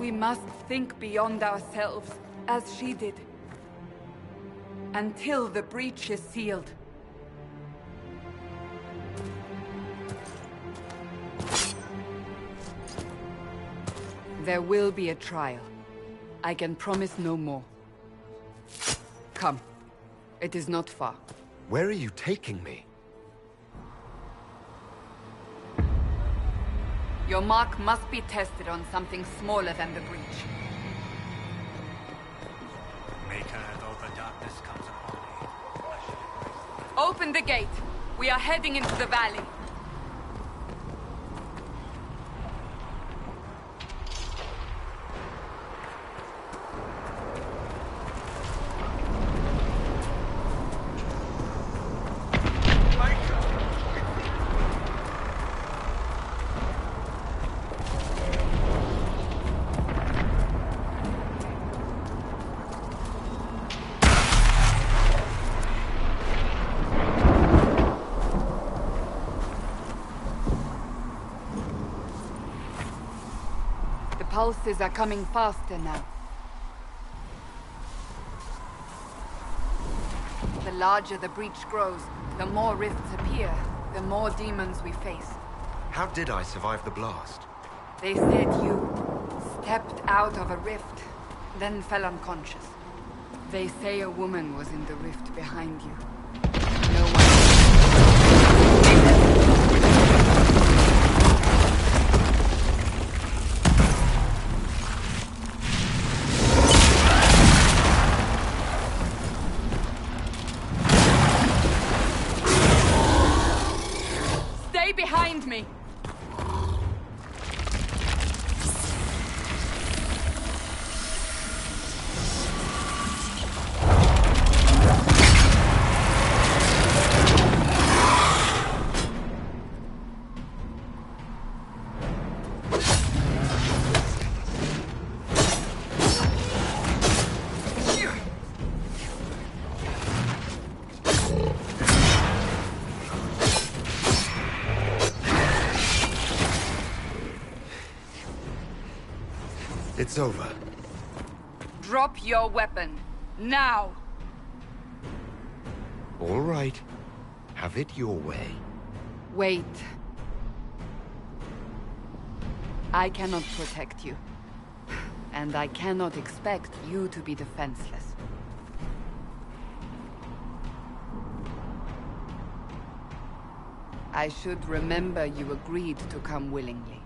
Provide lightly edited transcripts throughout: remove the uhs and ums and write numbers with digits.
We must think beyond ourselves, as she did. Until the breach is sealed. There will be a trial. I can promise no more. Come. It is not far. Where are you taking me? Your mark must be tested on something smaller than the breach. Maker, though the darkness comes upon me. Open the gate. We are heading into the valley. Pulses are coming faster now. The larger the breach grows, the more rifts appear, the more demons we face. How did I survive the blast? They said you stepped out of a rift, then fell unconscious. They say a woman was in the rift behind you. No one... behind me! It's over. Drop your weapon. Now! All right. Have it your way. Wait. I cannot protect you. And I cannot expect you to be defenseless. I should remember you agreed to come willingly.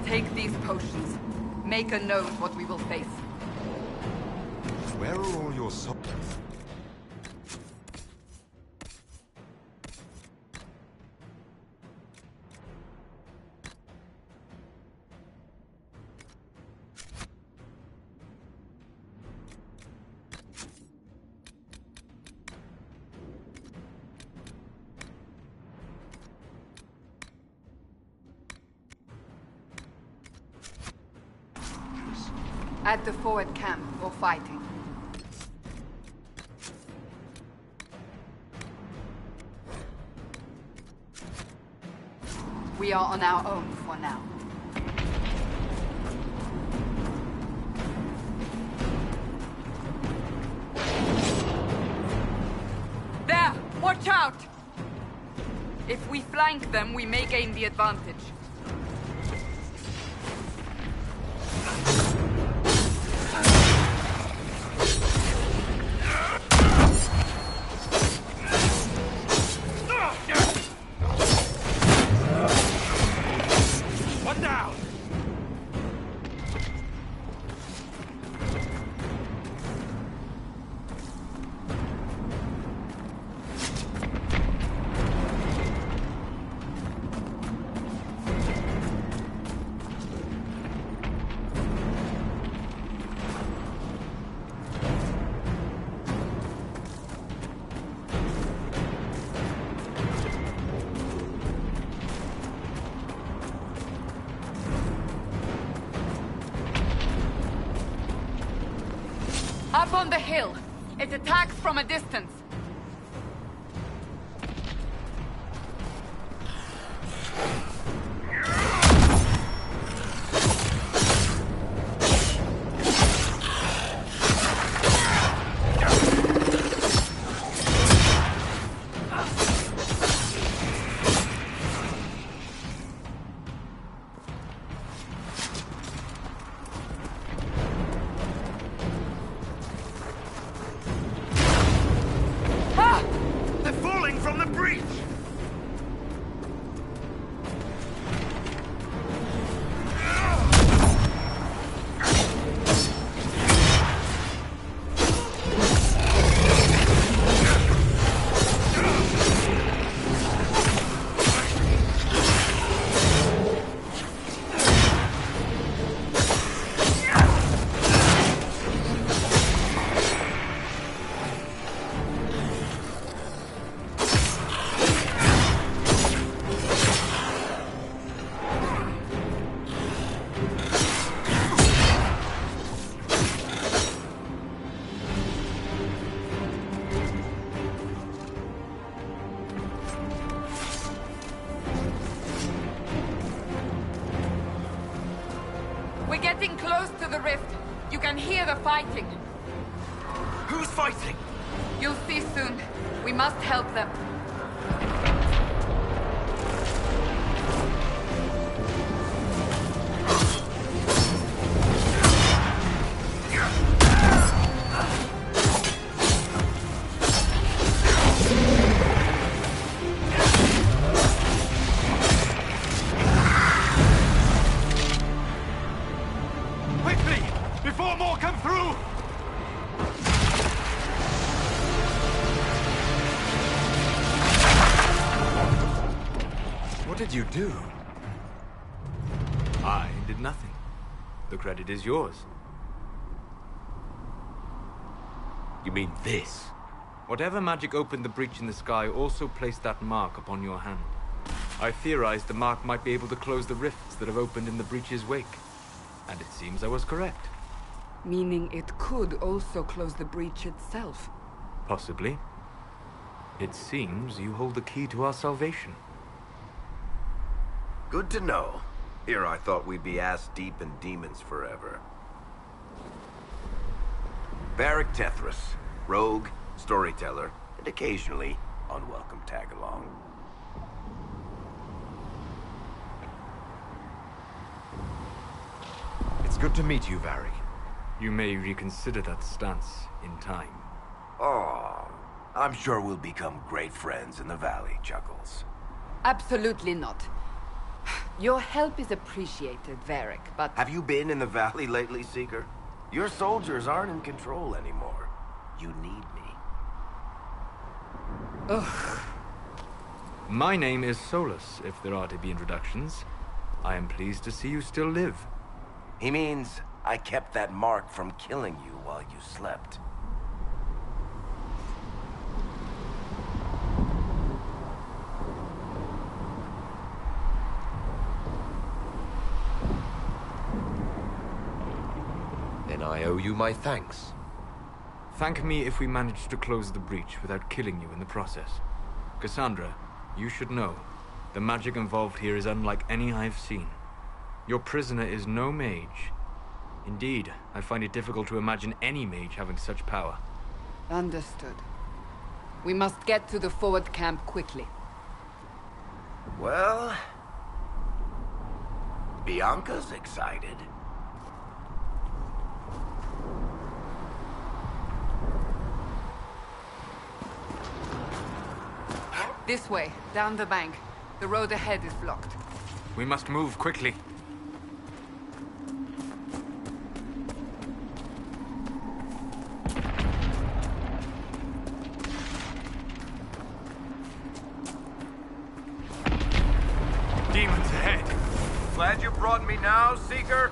Take these potions. Make a note what we will face. Where are all your At the forward camp, or fighting. We are on our own for now. There! Watch out! If we flank them, we may gain the advantage. Up on the hill. It attacks from a distance. Getting close to the rift. You can hear the fighting. Who's fighting? You'll see soon. We must help them. What did you do? I did nothing. The credit is yours. You mean this? Whatever magic opened the breach in the sky also placed that mark upon your hand. I theorized the mark might be able to close the rifts that have opened in the breach's wake. And it seems I was correct. Meaning it could also close the breach itself. Possibly. It seems you hold the key to our salvation. Good to know. Here I thought we'd be ass-deep in demons forever. Varric Tethras, rogue, storyteller, and occasionally unwelcome tag-along. It's good to meet you, Varric. You may reconsider that stance in time. Oh, I'm sure we'll become great friends in the valley, Chuckles. Absolutely not. Your help is appreciated, Varric, but... Have you been in the valley lately, Seeker? Your soldiers aren't in control anymore. You need me. Ugh. My name is Solus, if there are to be introductions. I am pleased to see you still live. He means I kept that mark from killing you while you slept. Then I owe you my thanks. Thank me if we manage to close the breach without killing you in the process. Cassandra, you should know, the magic involved here is unlike any I've seen. Your prisoner is no mage. Indeed, I find it difficult to imagine any mage having such power. Understood. We must get to the forward camp quickly. Well... Bianca's excited. This way, down the bank. The road ahead is blocked. We must move quickly. Demons ahead. Glad you brought me now, Seeker?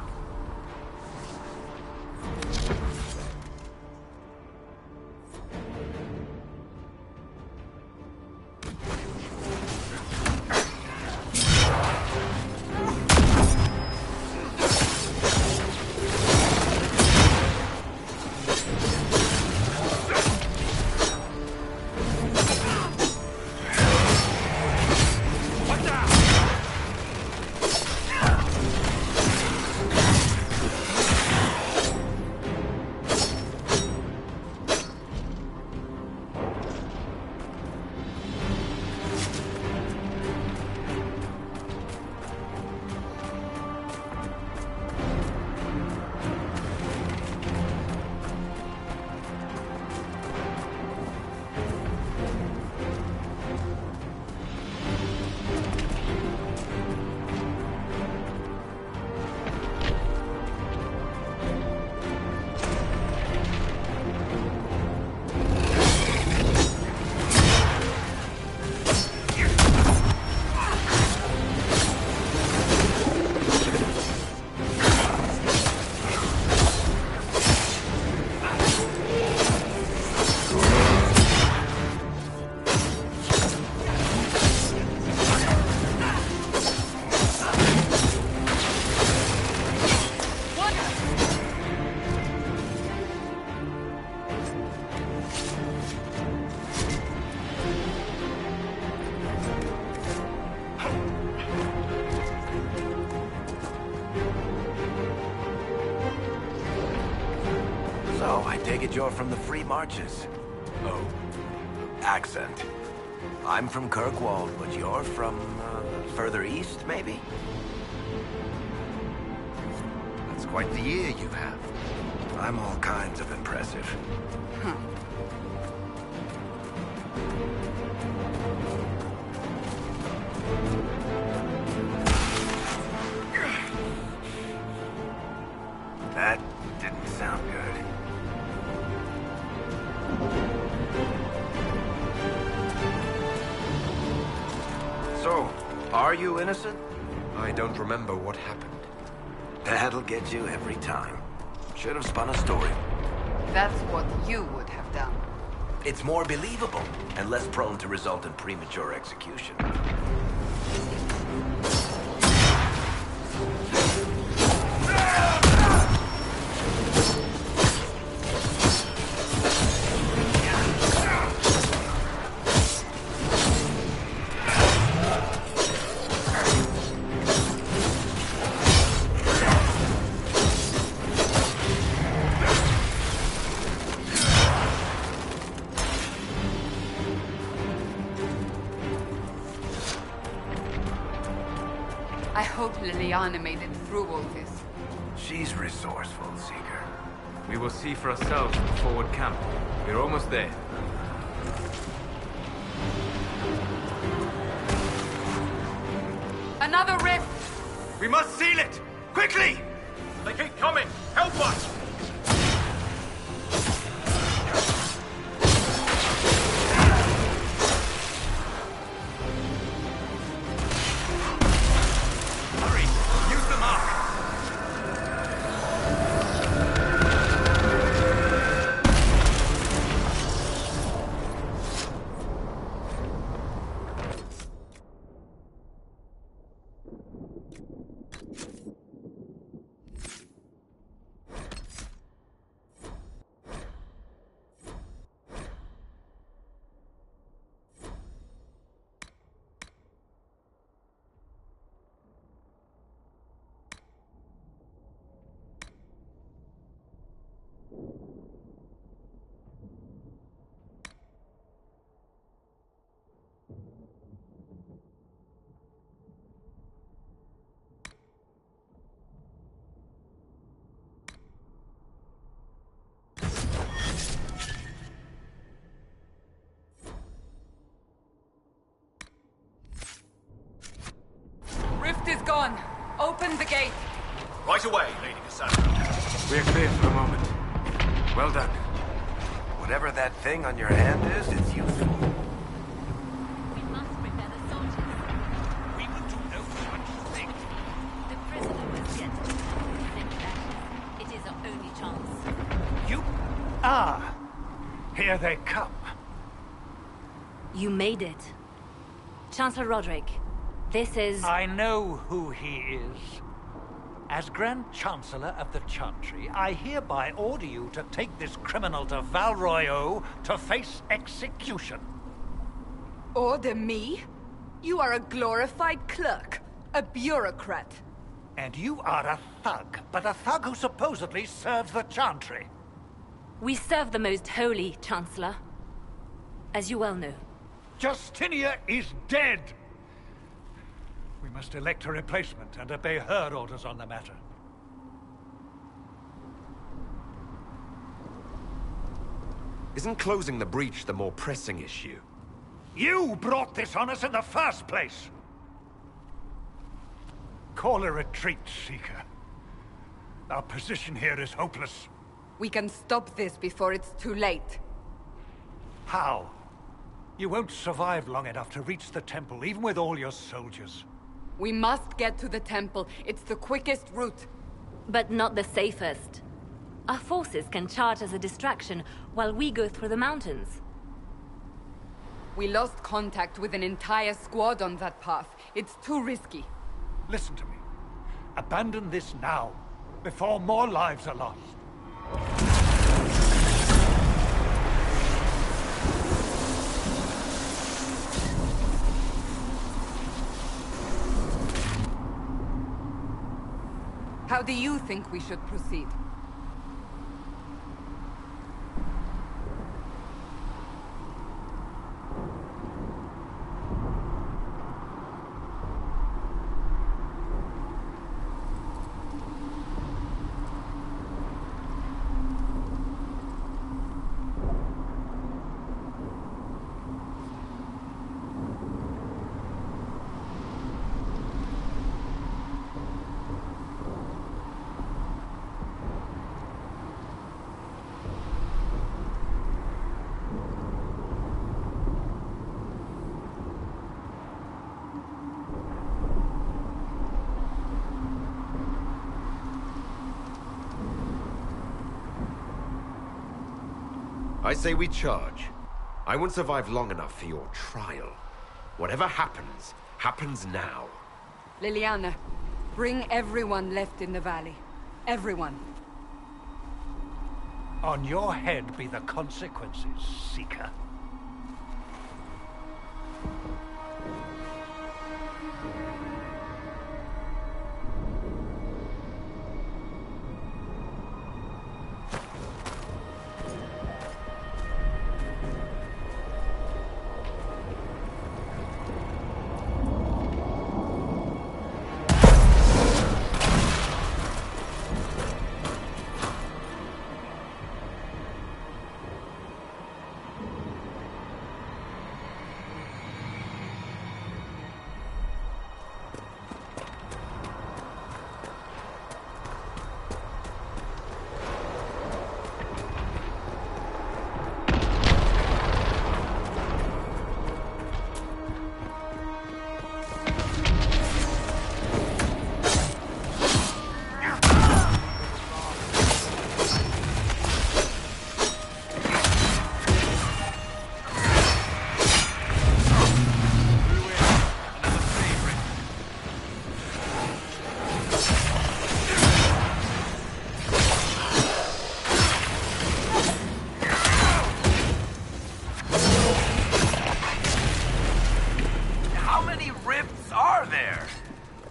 take it you're from the Free Marches. Oh, accent. I'm from Kirkwall, but you're from, further east, maybe? That's quite the ear you have. I'm all kinds of impressive. That didn't sound good. So, are you innocent? I don't remember what happened. That'll get you every time. Should have spun a story. That's what you would have done. It's more believable, and less prone to result in premature execution. I hope Liliana made it through all this. She's resourceful, Seeker. We will see for ourselves in the forward camp. We're almost there. Another rift! We must seal it! Quickly! They keep coming! Help us! Hurry! Use the mark! Rift is gone. Open the gate. Right away, Lady Cassandra. We're clear for the moment. Well done. Whatever that thing on your hand is, it's useful. We must prepare the soldiers. We will do no such thing. The prisoner was yet to think that it is our only chance. You... Ah! Here they come. You made it. Chancellor Roderick, this is... I know who he is. As Grand Chancellor of the Chantry, I hereby order you to take this criminal to Val Royeaux to face execution. Order me? You are a glorified clerk. A bureaucrat. And you are a thug, but a thug who supposedly serves the Chantry. We serve the most holy, Chancellor. As you well know. Justinia is dead! We must elect a replacement and obey her orders on the matter. Isn't closing the breach the more pressing issue? You brought this on us in the first place! Call a retreat, Seeker. Our position here is hopeless. We can stop this before it's too late. How? You won't survive long enough to reach the temple, even with all your soldiers. We must get to the temple. It's the quickest route. But not the safest. Our forces can charge as a distraction while we go through the mountains. We lost contact with an entire squad on that path. It's too risky. Listen to me. Abandon this now, before more lives are lost. How do you think we should proceed? I say we charge. I won't survive long enough for your trial. Whatever happens, happens now. Liliana, bring everyone left in the valley. Everyone. On your head be the consequences, Seeker.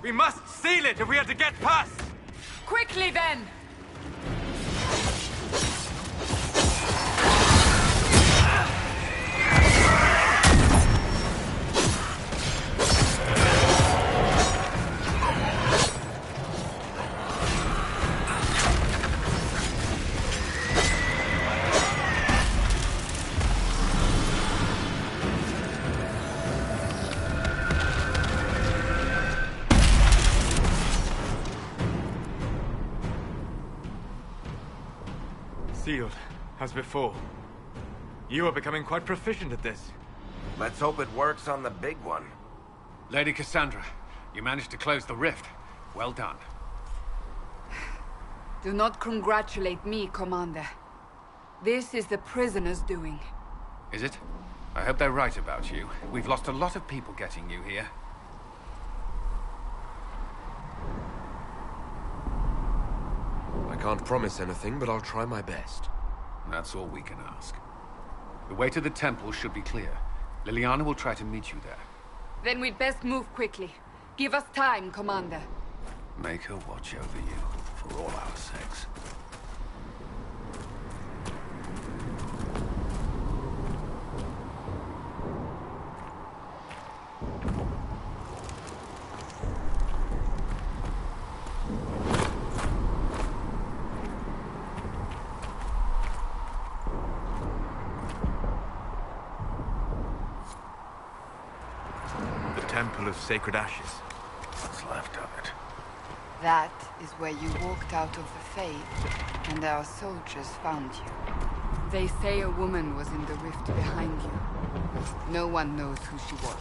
We must seal it if we are to get past! Quickly then! Sealed, as before. You are becoming quite proficient at this. Let's hope it works on the big one. Lady Cassandra, you managed to close the rift. Well done. Do not congratulate me, Commander. This is the prisoners' doing. Is it? I hope they're right about you. We've lost a lot of people getting you here. I can't promise anything, but I'll try my best. That's all we can ask. The way to the temple should be clear. Liliana will try to meet you there. Then we'd best move quickly. Give us time, Commander. Make her watch over you, for all our sakes. Temple of Sacred Ashes. What's left of it? That is where you walked out of the Faith, and our soldiers found you. They say a woman was in the rift behind you. No one knows who she was.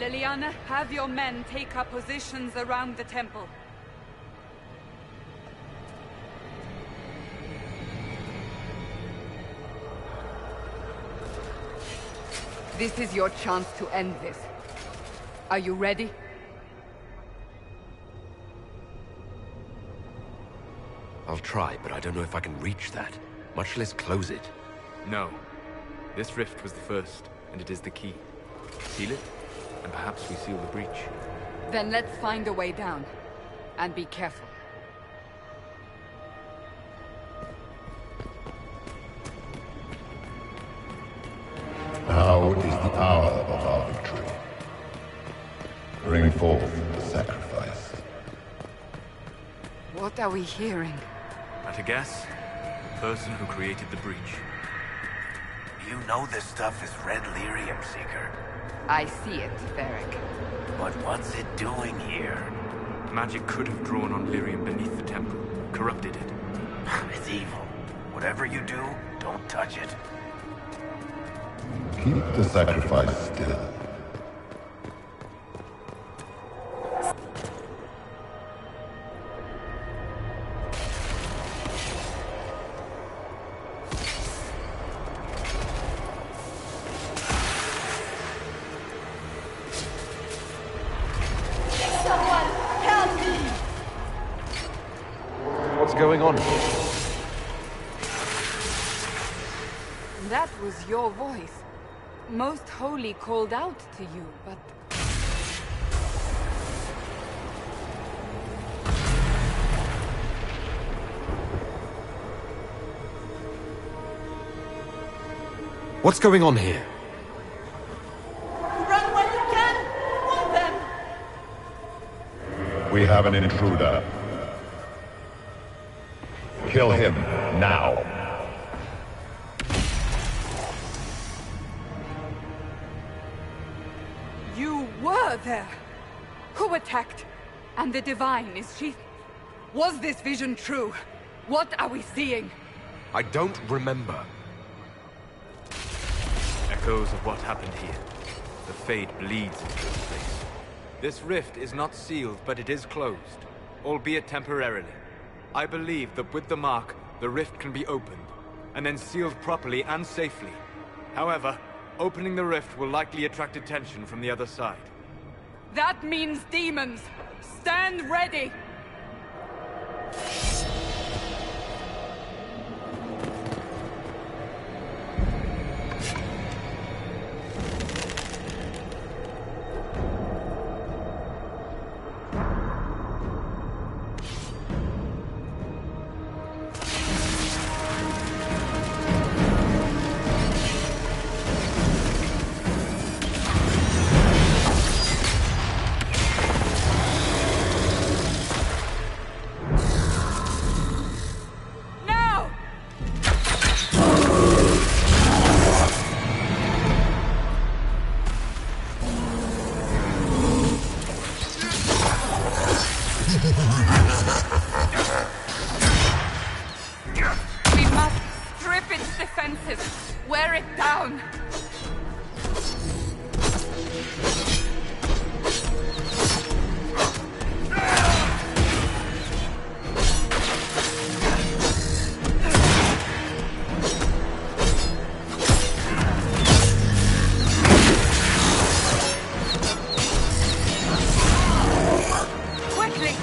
Liliana, have your men take up positions around the temple. This is your chance to end this. Are you ready? I'll try, but I don't know if I can reach that, much less close it. No. This rift was the first, and it is the key. Seal it, and perhaps we seal the breach. Then let's find a way down. And be careful. Now is the hour of our victory. Bring forth the sacrifice. What are we hearing? At a guess, the person who created the breach. You know this stuff is red lyrium, Seeker. I see it, Varric. But what's it doing here? Magic could have drawn on lyrium beneath the temple, corrupted it. It's evil. Whatever you do, don't touch it. Keep the sacrifice still. What's going on? That was your voice. Most Holy called out to you, but... What's going on here? Run when you can! Want them! We have an intruder. Kill him now. You were there! Who attacked? And the Divine, is she... Was this vision true? What are we seeing? I don't remember. Echoes of what happened here. The Fade bleeds into this place. This rift is not sealed, but it is closed, albeit temporarily. I believe that with the mark, the rift can be opened, and then sealed properly and safely. However, opening the rift will likely attract attention from the other side. That means demons! Stand ready! We must strip its defenses, wear it down. Quickly,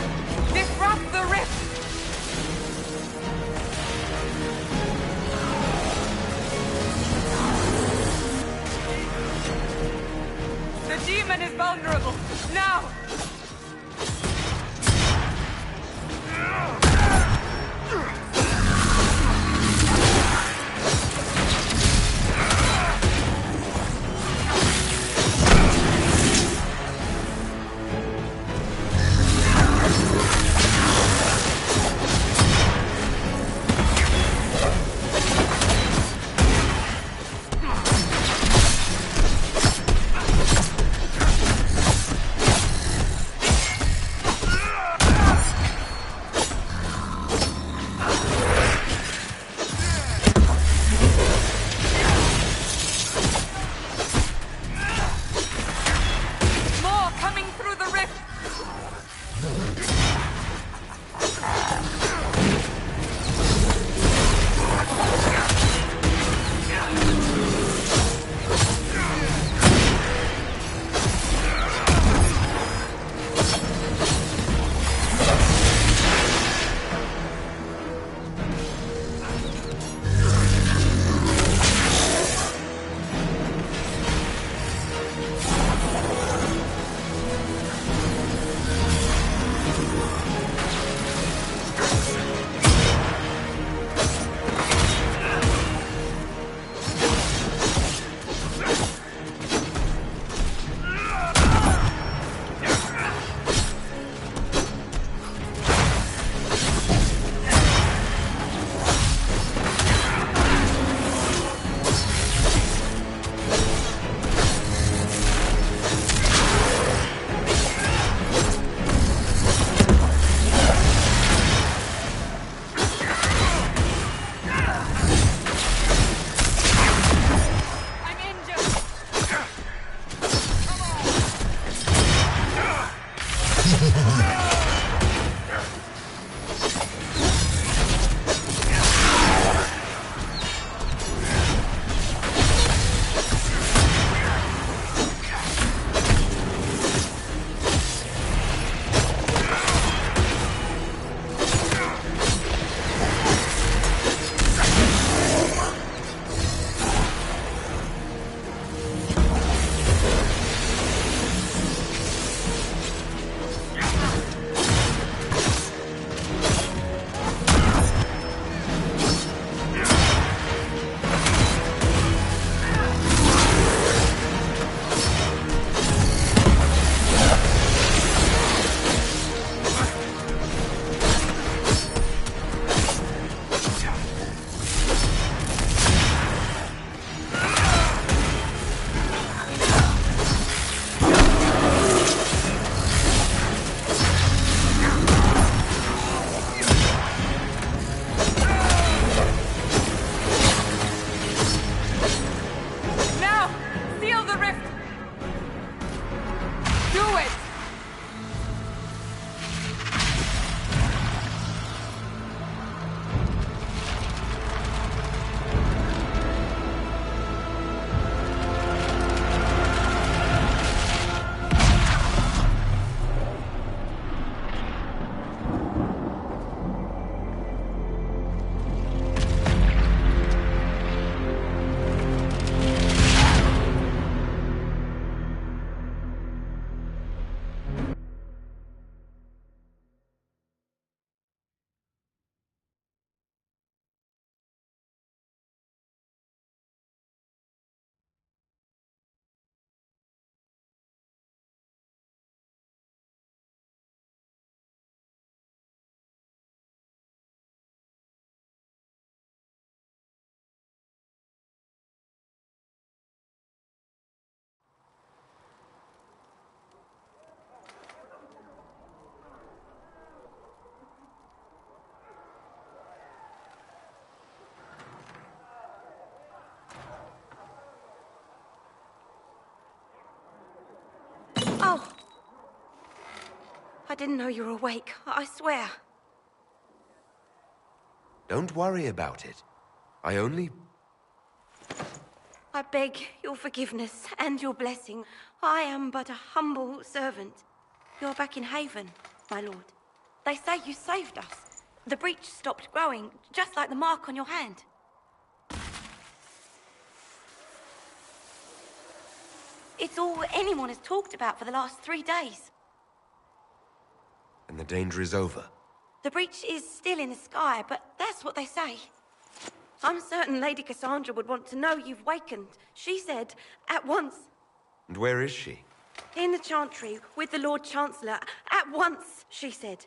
disrupt the rift. Oh! I didn't know you were awake, I swear. Don't worry about it. I only... I beg your forgiveness and your blessing. I am but a humble servant. You're back in Haven, my lord. They say you saved us. The breach stopped growing, just like the mark on your hand. It's all anyone has talked about for the last 3 days. And the danger is over. The breach is still in the sky, but that's what they say. I'm certain Lady Cassandra would want to know you've wakened. She said, at once. And where is she? In the Chantry, with the Lord Chancellor. At once, she said.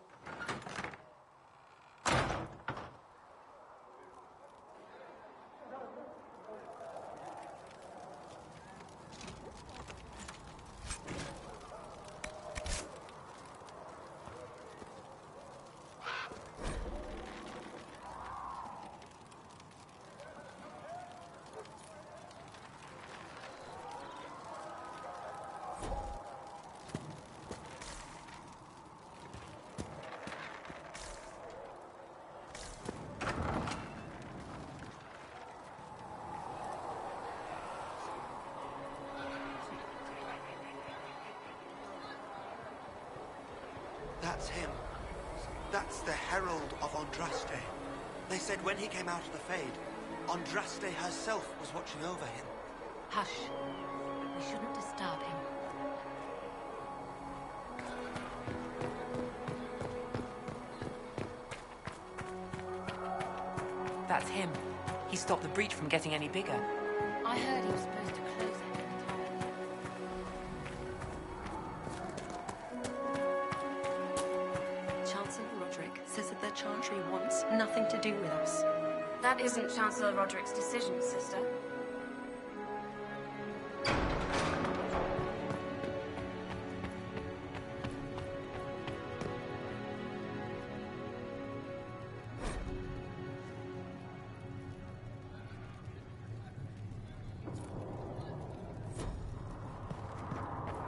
That's him. That's the Herald of Andraste. They said when he came out of the Fade, Andraste herself was watching over him. Hush. We shouldn't disturb him. That's him. He stopped the breach from getting any bigger. I heard he was supposed to close it at the time. Chancellor Roderick says that the Chantry wants nothing to do with us. That isn't Chancellor Roderick's decision, sister.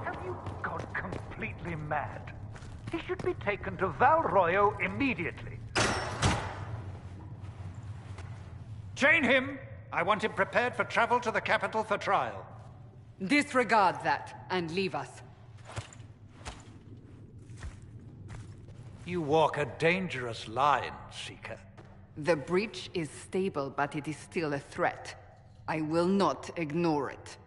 Have you gone completely mad? He should be taken to Valroyo immediately. Chain him! I want him prepared for travel to the capital for trial. Disregard that and leave us. You walk a dangerous line, Seeker. The breach is stable, but it is still a threat. I will not ignore it.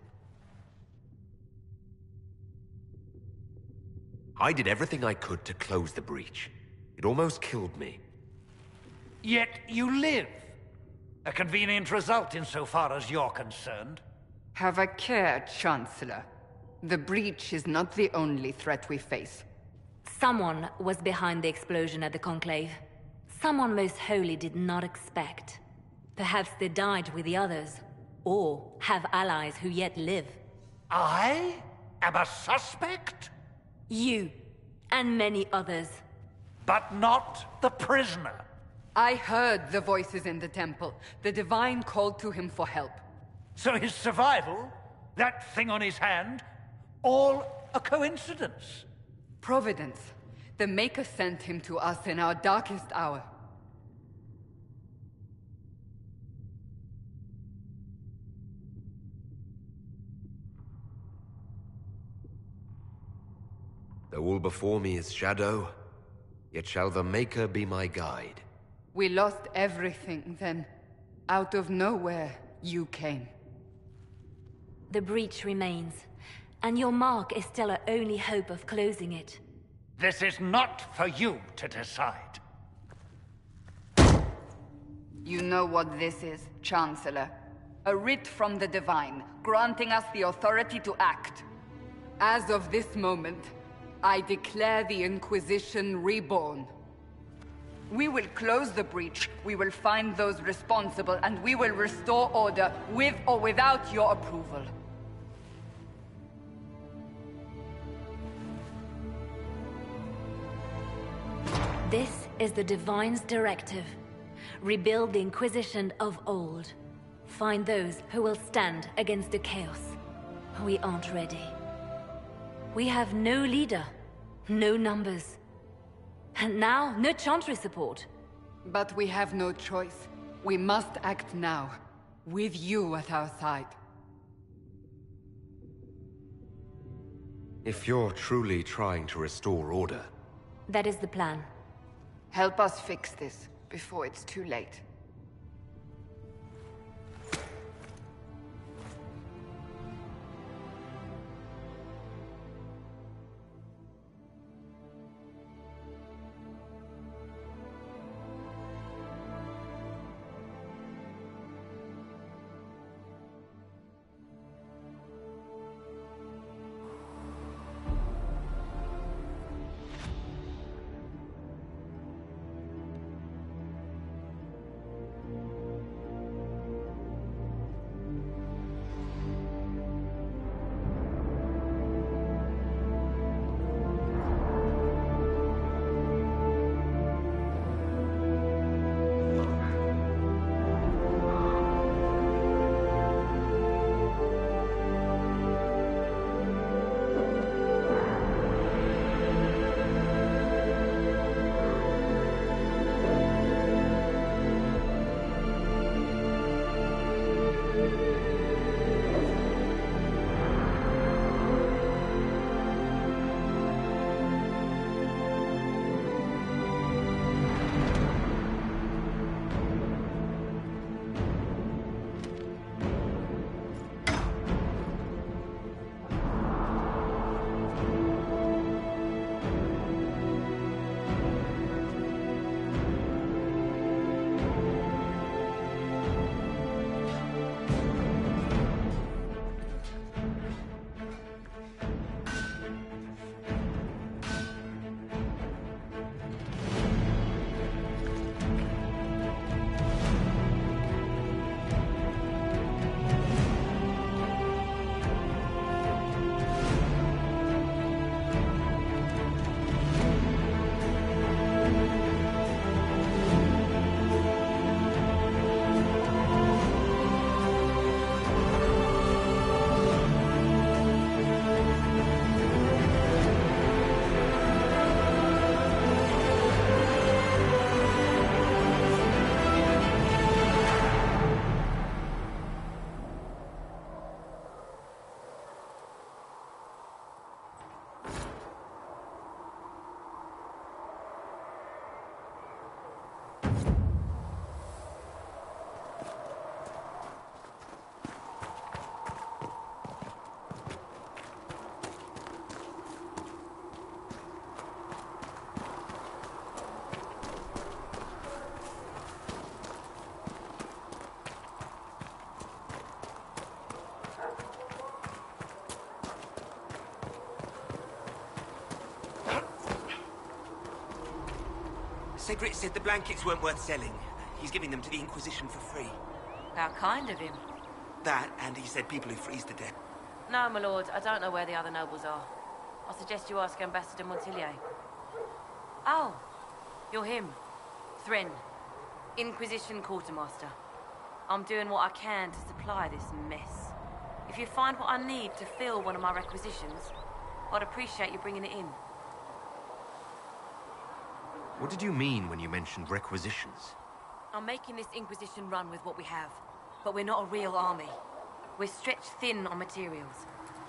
I did everything I could to close the breach. It almost killed me. Yet you live. A convenient result insofar as you're concerned. Have a care, Chancellor. The breach is not the only threat we face. Someone was behind the explosion at the Conclave. Someone most holy did not expect. Perhaps they died with the others, or have allies who yet live. I am a suspect? You, and many others. But not the prisoner. I heard the voices in the temple. The Divine called to him for help. So his survival, that thing on his hand, all a coincidence? Providence. The Maker sent him to us in our darkest hour. Though all before me is shadow, yet shall the Maker be my guide. We lost everything then. Out of nowhere, you came. The breach remains, and your mark is still our only hope of closing it. This is not for you to decide. You know what this is, Chancellor. A writ from the Divine, granting us the authority to act. As of this moment, I declare the Inquisition reborn. We will close the breach, we will find those responsible, and we will restore order, with or without your approval. This is the Divine's directive. Rebuild the Inquisition of old. Find those who will stand against the chaos. We aren't ready. We have no leader, no numbers. And now, no Chantry support. But we have no choice. We must act now, with you at our side. If you're truly trying to restore order... That is the plan. Help us fix this, before it's too late. Cedric said the blankets weren't worth selling. He's giving them to the Inquisition for free. How kind of him. That, and he said people who freeze to death. No, my lord, I don't know where the other nobles are. I suggest you ask Ambassador Montillier. Oh, you're him. Thrin, Inquisition Quartermaster. I'm doing what I can to supply this mess. If you find what I need to fill one of my requisitions, I'd appreciate you bringing it in. What did you mean when you mentioned requisitions? I'm making this Inquisition run with what we have, but we're not a real army. We're stretched thin on materials,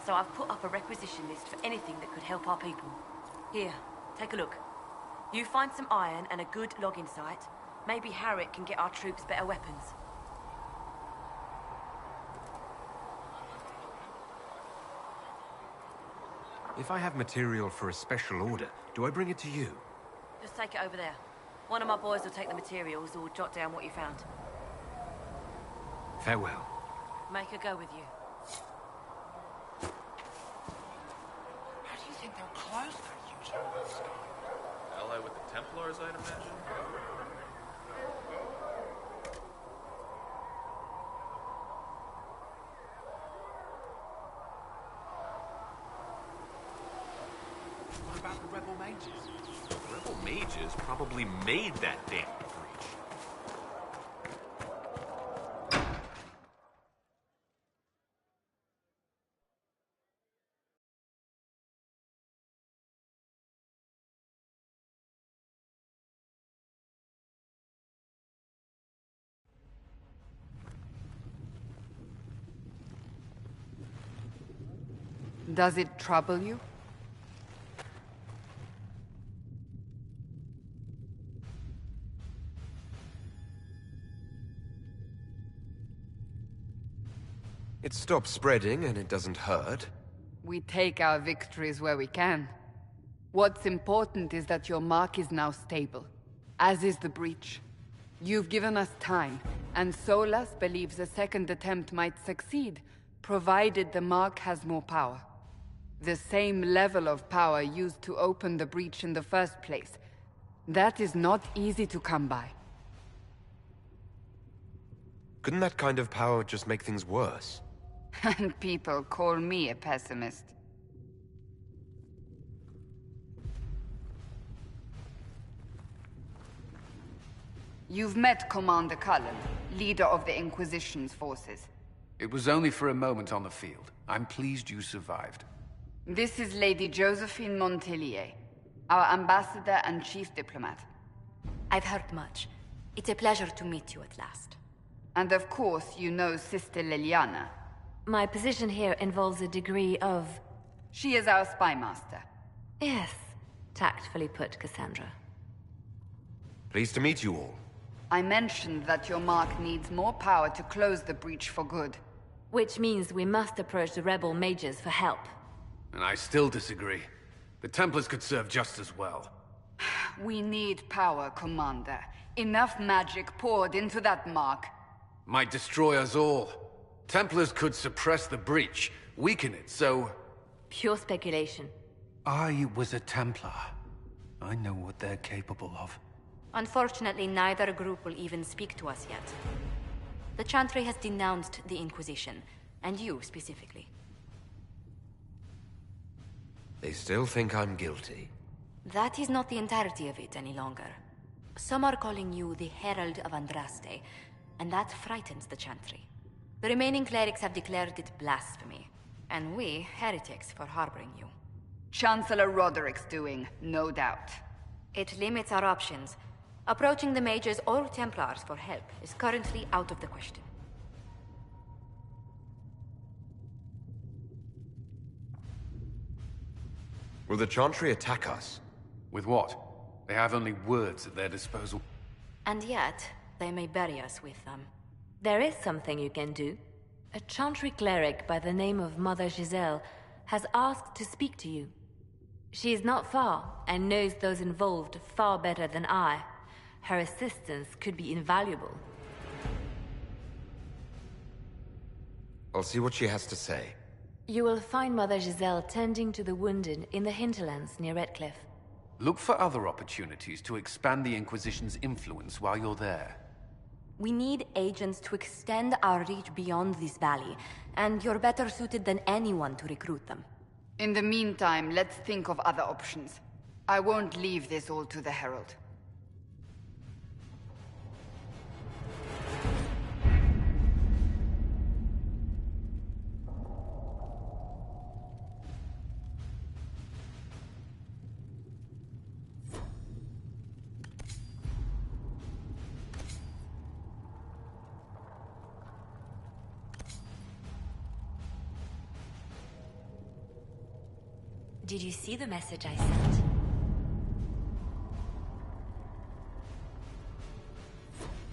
so I've put up a requisition list for anything that could help our people. Here, take a look. You find some iron and a good logging site, maybe Harriet can get our troops better weapons. If I have material for a special order, do I bring it to you? Just take it over there. One of my boys will take the materials or jot down what you found. Farewell. Make her go with you. How do you think they'll close that huge hole in the sky? Ally with the Templars, I'd imagine? What about the rebel mages? The rebel mages probably made that damn breach. Does it trouble you? It stops spreading and it doesn't hurt. We take our victories where we can. What's important is that your mark is now stable, as is the breach. You've given us time, and Solas believes a second attempt might succeed, provided the mark has more power. The same level of power used to open the breach in the first place. That is not easy to come by. Couldn't that kind of power just make things worse? And people call me a pessimist. You've met Commander Cullen, leader of the Inquisition's forces. It was only for a moment on the field. I'm pleased you survived. This is Lady Josephine Montillier, our ambassador and chief diplomat. I've heard much. It's a pleasure to meet you at last. And of course, you know Sister Liliana. My position here involves a degree of... She is our spy master. Yes, tactfully put, Cassandra. Pleased to meet you all. I mentioned that your mark needs more power to close the breach for good. Which means we must approach the rebel mages for help. And I still disagree. The Templars could serve just as well. We need power, Commander. Enough magic poured into that mark. Might destroy us all. Templars could suppress the breach, weaken it, so... Pure speculation. I was a Templar. I know what they're capable of. Unfortunately, neither group will even speak to us yet. The Chantry has denounced the Inquisition, and you specifically. They still think I'm guilty. That is not the entirety of it any longer. Some are calling you the Herald of Andraste, and that frightens the Chantry. The remaining clerics have declared it blasphemy, and we, heretics, for harboring you. Chancellor Roderick's doing, no doubt. It limits our options. Approaching the mages or Templars for help is currently out of the question. Will the Chantry attack us? With what? They have only words at their disposal. And yet, they may bury us with them. There is something you can do. A Chantry cleric by the name of Mother Giselle has asked to speak to you. She is not far, and knows those involved far better than I. Her assistance could be invaluable. I'll see what she has to say. You will find Mother Giselle tending to the wounded in the hinterlands near Redcliffe. Look for other opportunities to expand the Inquisition's influence while you're there. We need agents to extend our reach beyond this valley, and you're better suited than anyone to recruit them. In the meantime, let's think of other options. I won't leave this all to the Herald. Did you see the message I sent?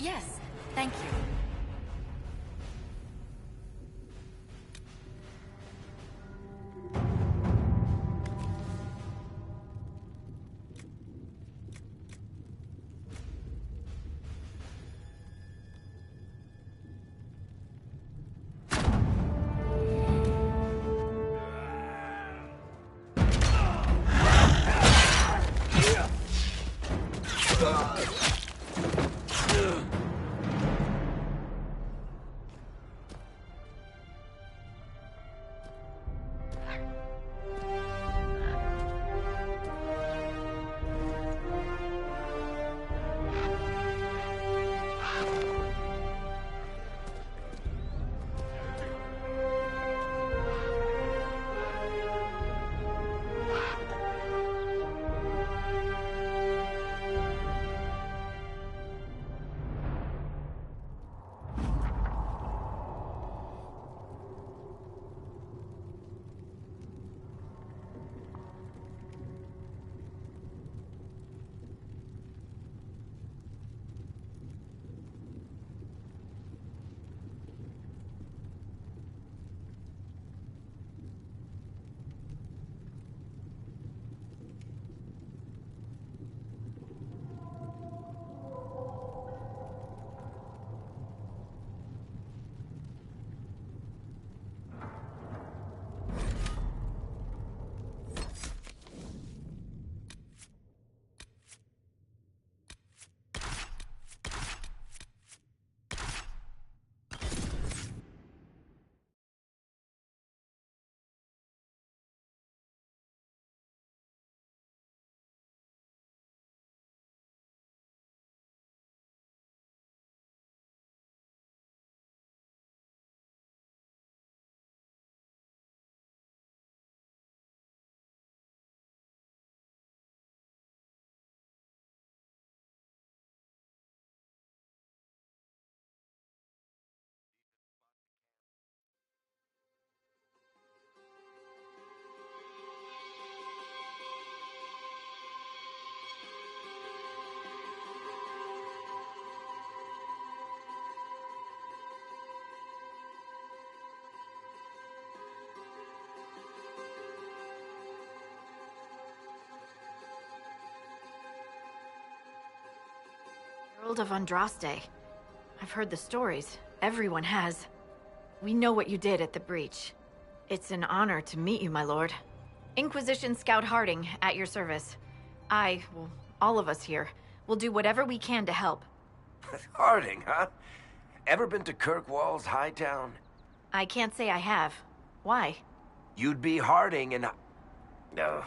Yes, thank you. Herald of Andraste. I've heard the stories. Everyone has. We know what you did at the breach. It's an honor to meet you, my lord. Inquisition Scout Harding, at your service. Well, all of us here, will do whatever we can to help. Harding, huh? Ever been to Kirkwall's Hightown? I can't say I have. Why? You'd be Harding and... No,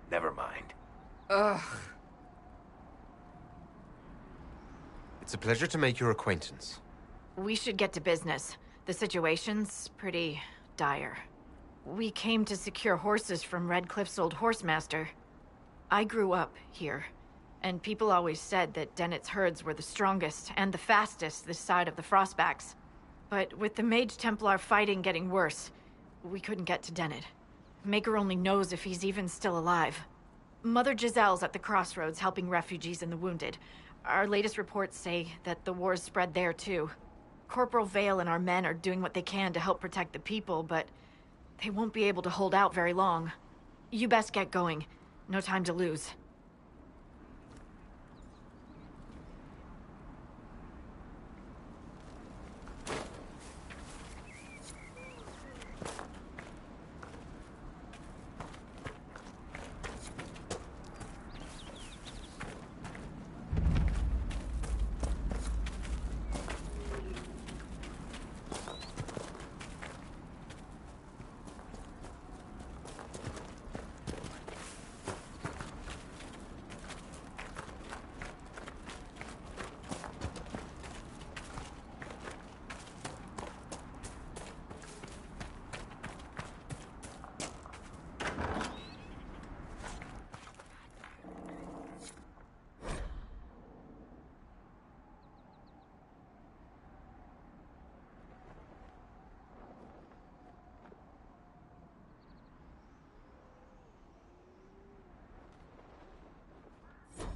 never mind. Ugh. It's a pleasure to make your acquaintance. We should get to business. The situation's pretty dire. We came to secure horses from Redcliffe's old horsemaster. I grew up here, and people always said that Dennett's herds were the strongest and the fastest this side of the Frostbacks. But with the Mage Templar fighting getting worse, we couldn't get to Dennett. Maker only knows if he's even still alive. Mother Giselle's at the crossroads helping refugees and the wounded. Our latest reports say that the war's spread there too. Corporal Vale and our men are doing what they can to help protect the people, but they won't be able to hold out very long. You best get going. No time to lose.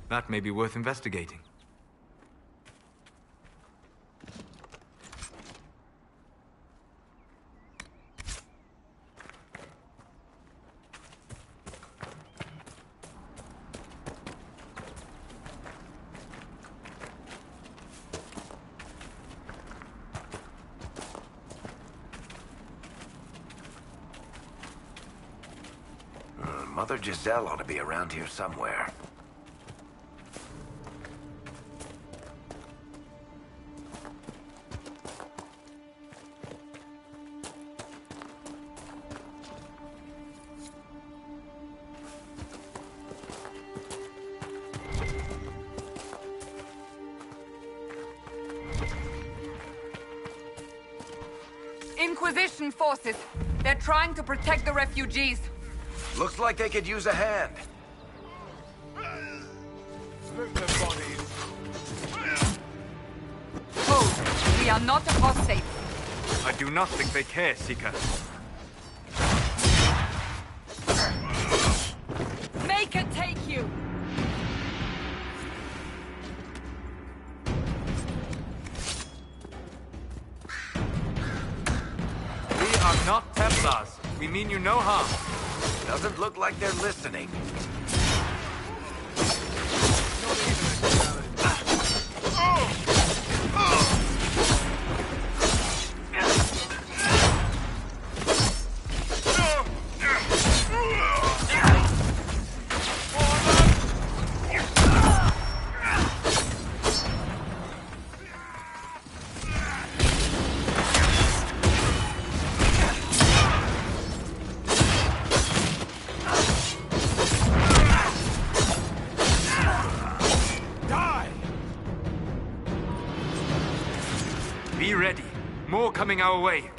That may be worth investigating. Mother Giselle ought to be around here somewhere. Inquisition forces. They're trying to protect the refugees. Looks like they could use a hand. Hold. We are not apostates. I do not think they care, Seeker. Make it take you! We are not Templars. We mean you no harm. Doesn't look like they're listening. Be ready. More coming our way.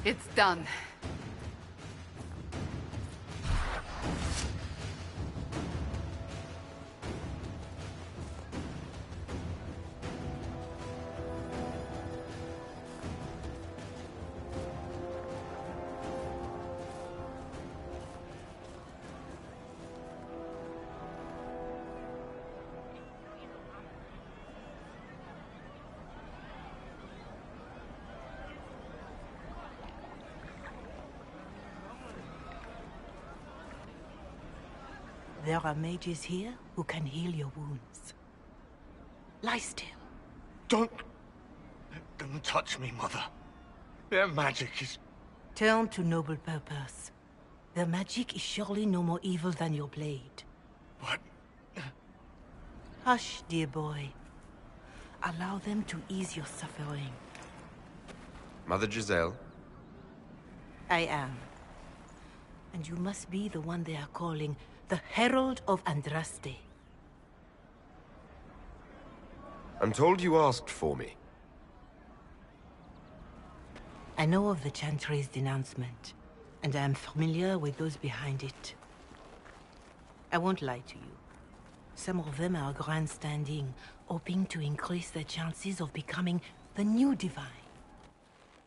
It's done. There are mages here who can heal your wounds. Lie still. Don't touch me, Mother. Their magic is... Turn to noble purpose. Their magic is surely no more evil than your blade. What? Hush, dear boy. Allow them to ease your suffering. Mother Giselle? I am. And you must be the one they are calling the Herald of Andraste. I'm told you asked for me. I know of the Chantry's denouncement, and I am familiar with those behind it. I won't lie to you. Some of them are grandstanding, hoping to increase their chances of becoming the new divine.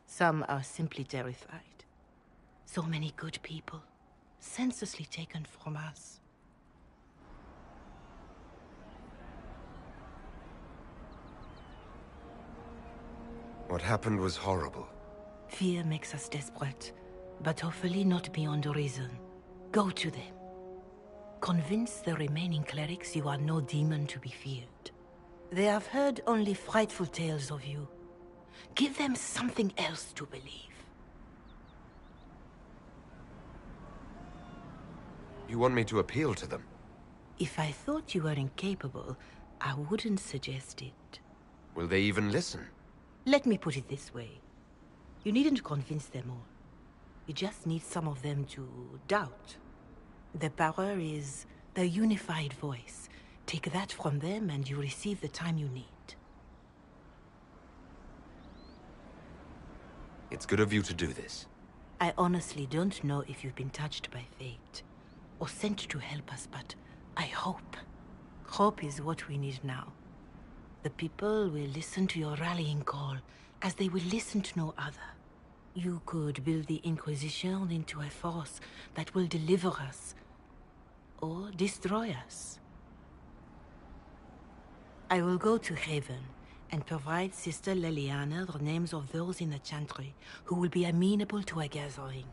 Some are simply terrified. So many good people, senselessly taken from us. What happened was horrible. Fear makes us desperate, but hopefully not beyond reason. Go to them. Convince the remaining clerics you are no demon to be feared. They have heard only frightful tales of you. Give them something else to believe. You want me to appeal to them? If I thought you were incapable, I wouldn't suggest it. Will they even listen? Let me put it this way. You needn't convince them all. You just need some of them to doubt. The power is the unified voice. Take that from them and you receive the time you need. It's good of you to do this. I honestly don't know if you've been touched by fate or sent to help us, but I hope. Hope is what we need now. The people will listen to your rallying call as they will listen to no other. You could build the Inquisition into a force that will deliver us or destroy us. I will go to Haven and provide Sister Leliana the names of those in the Chantry who will be amenable to a gathering.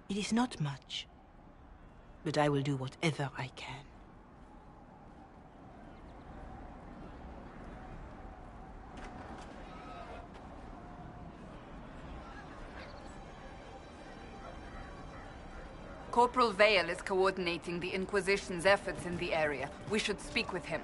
It is not much, but I will do whatever I can. Corporal Vale is coordinating the Inquisition's efforts in the area. We should speak with him.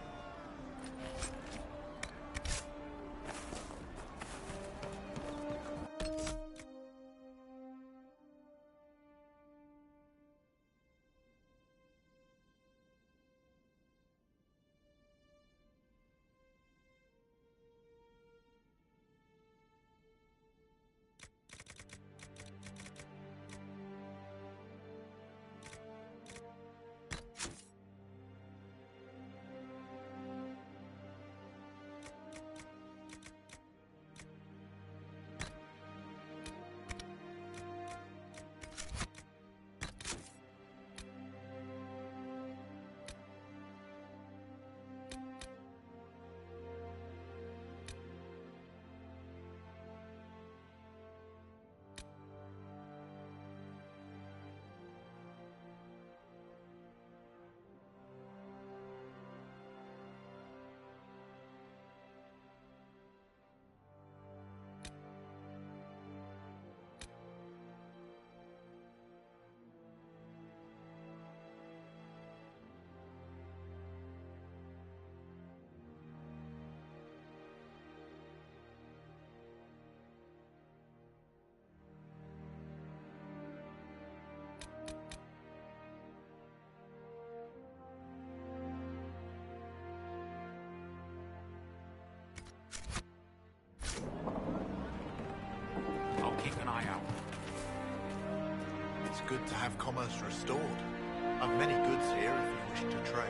Keep an eye out. It's good to have commerce restored. I've many goods here if you wish to trade.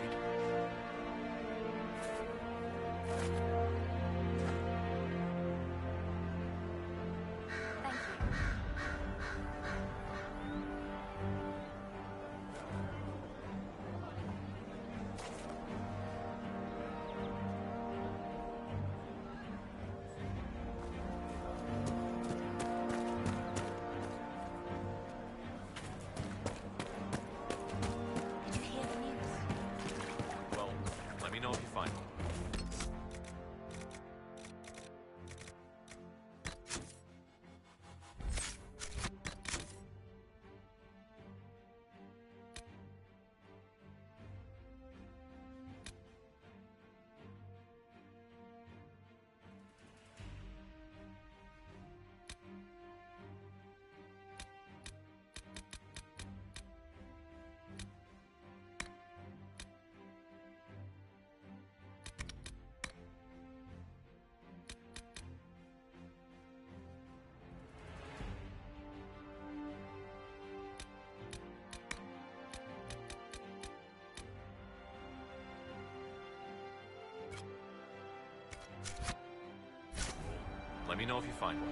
Let me know if you find one.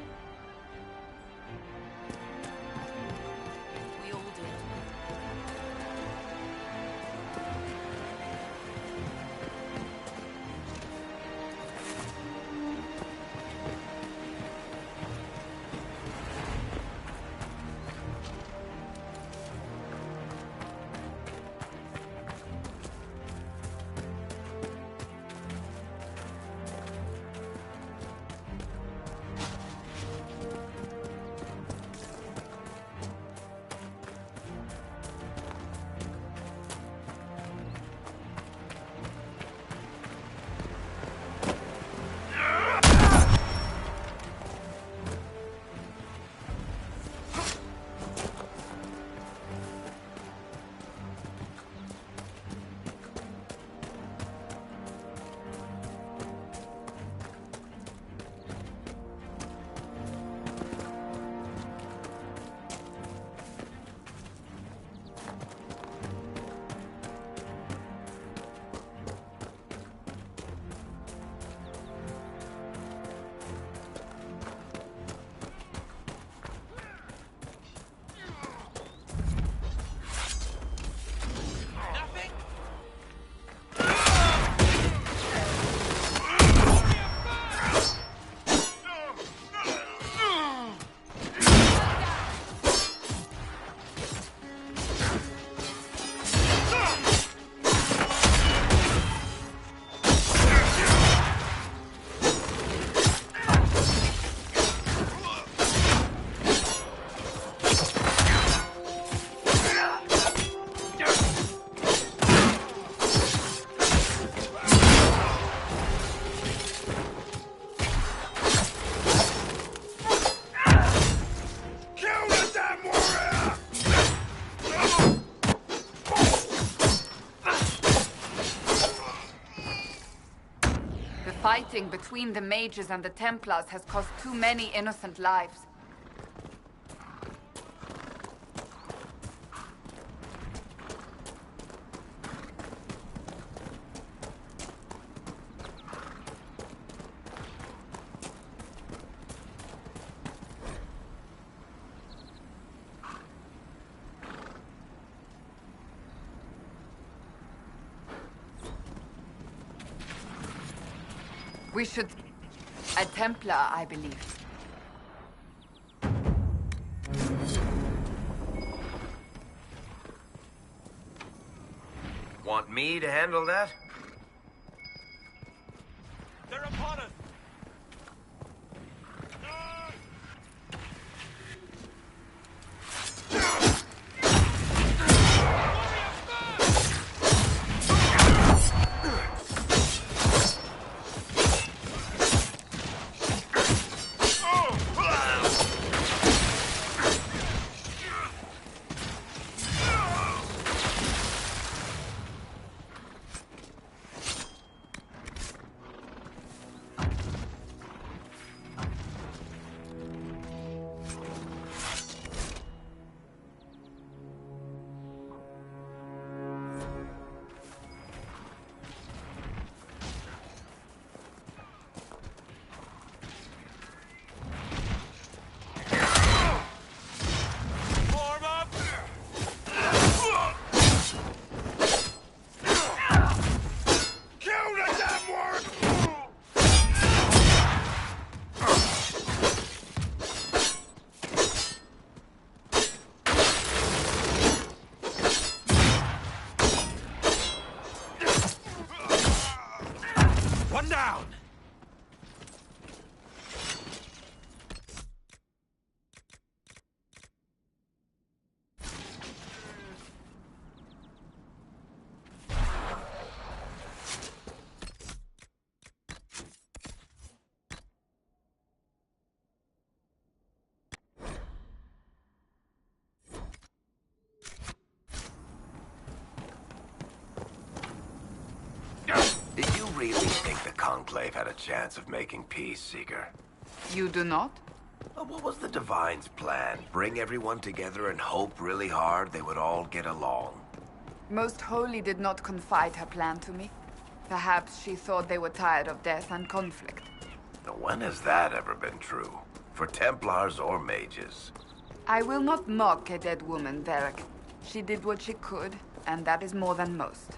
We all did. fighting between the mages and the Templars has cost too many innocent lives. We should... A Templar, I believe. Want me to handle that? They're upon us! One down! Did you really think the Conclave had a chance of making peace, Seeker? You do not? What was the Divine's plan? Bring everyone together and hope really hard they would all get along? Most Holy did not confide her plan to me. Perhaps she thought they were tired of death and conflict. Now, when has that ever been true? For Templars or mages? I will not mock a dead woman, Varric. She did what she could, and that is more than most.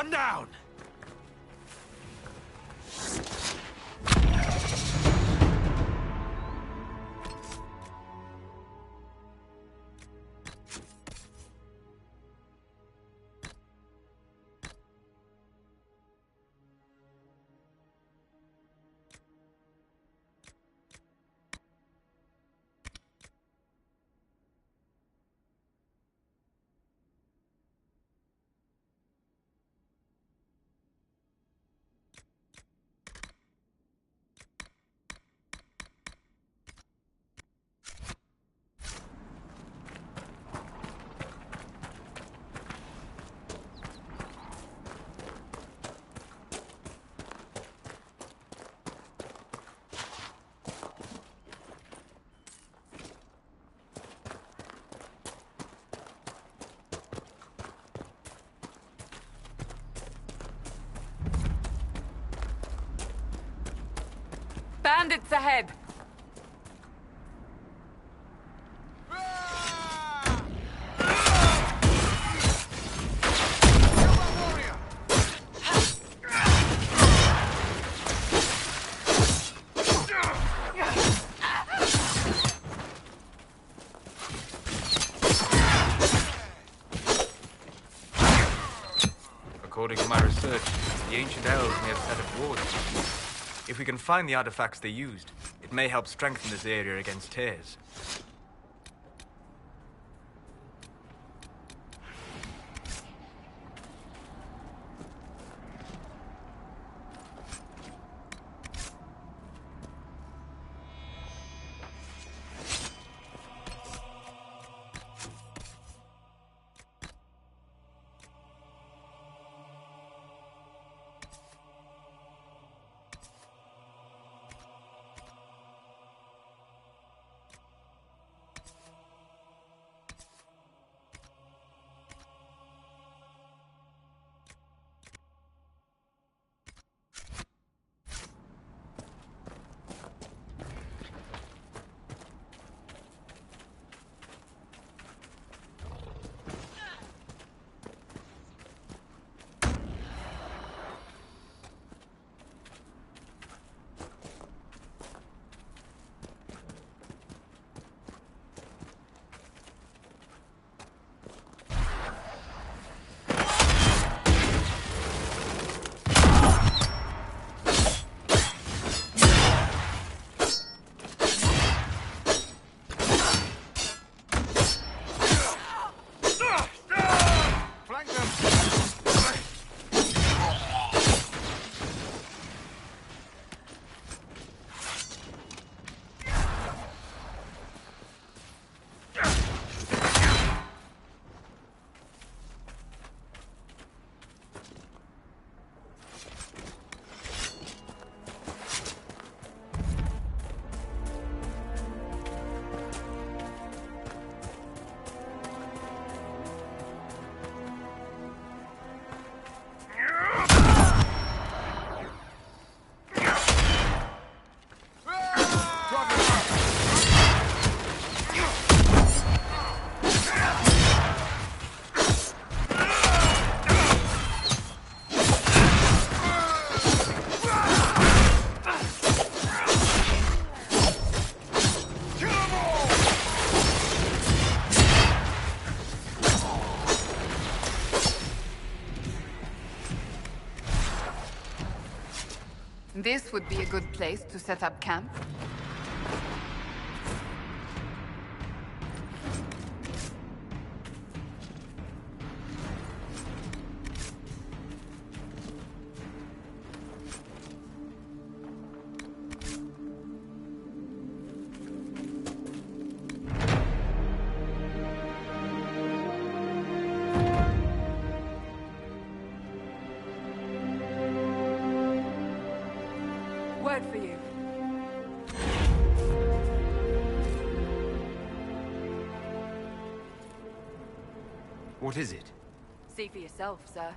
One down! Bandits ahead! According to my research, the ancient elves may have set up wards. If we can find the artifacts they used, it may help strengthen this area against tears. This would be a good place to set up camp. Word for you. What is it? See for yourself, sir.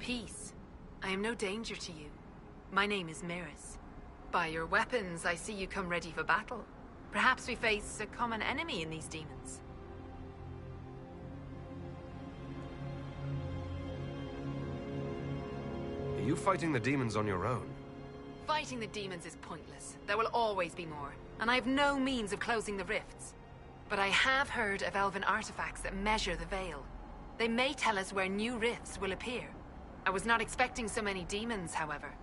Peace. I am no danger to you. My name is Miris. By your weapons, I see you come ready for battle. Perhaps we face a common enemy in these demons. Are you fighting the demons on your own? Fighting the demons is pointless. There will always be more, and I have no means of closing the rifts. But I have heard of elven artifacts that measure the veil. They may tell us where new rifts will appear. I was not expecting so many demons, however.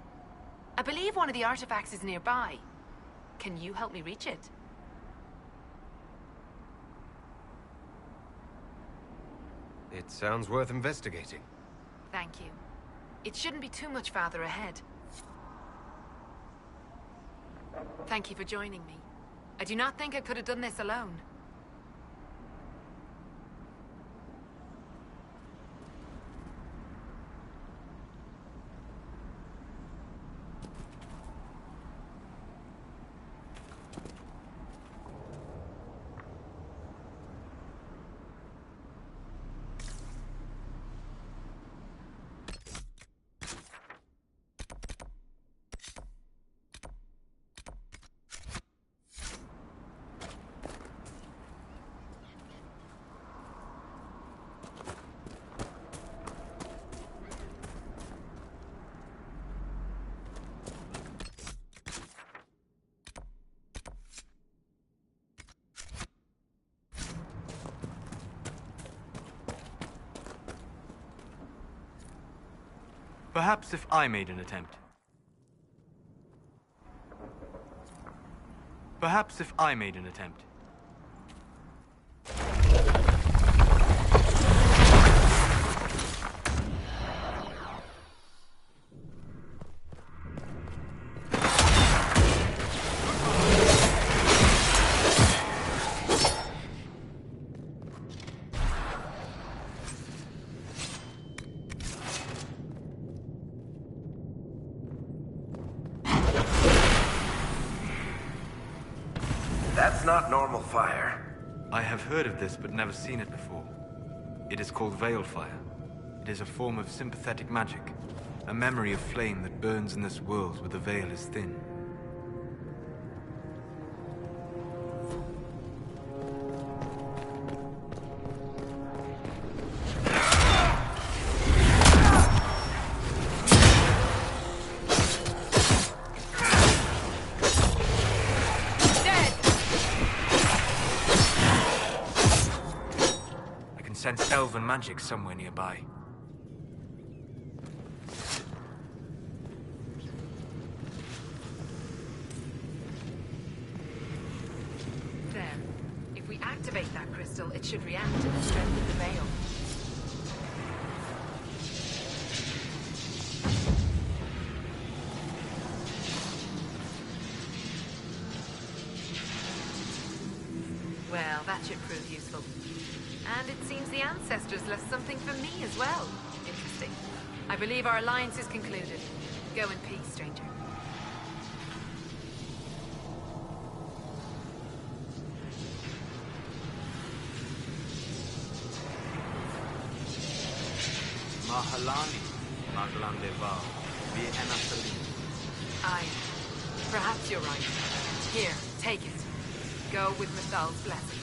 I believe one of the artifacts is nearby. Can you help me reach it? It sounds worth investigating. Thank you. It shouldn't be too much farther ahead. Thank you for joining me. I do not think I could have done this alone. Perhaps if I made an attempt. Perhaps if I made an attempt. That's not normal fire. I have heard of this, but never seen it before. It is called Veil Fire. It is a form of sympathetic magic, a memory of flame that burns in this world where the veil is thin. Sense elven magic somewhere nearby. There. If we activate that crystal, it should react to the strength of the veil. Well, that should prove useful. And it seems the ancestors left something for me as well. Interesting. I believe our alliance is concluded. Go in peace, stranger. Mahalani, Maglandeva, Vienna. Aye. Perhaps you're right. Here, take it. Go with Mithal's blessing.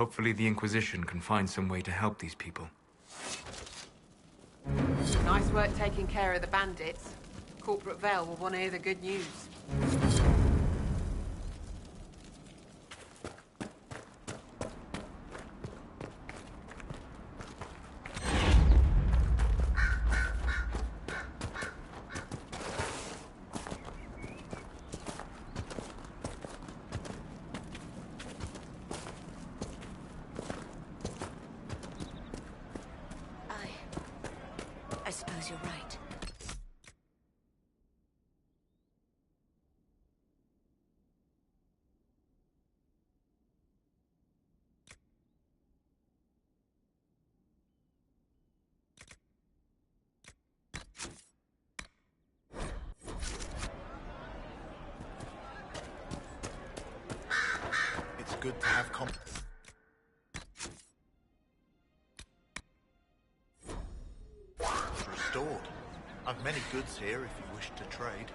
Hopefully the Inquisition can find some way to help these people. Nice work taking care of the bandits. Corporate Vale will want to hear the good news. I suppose you're right. It's good to have restored. I've many goods here if you wish to trade.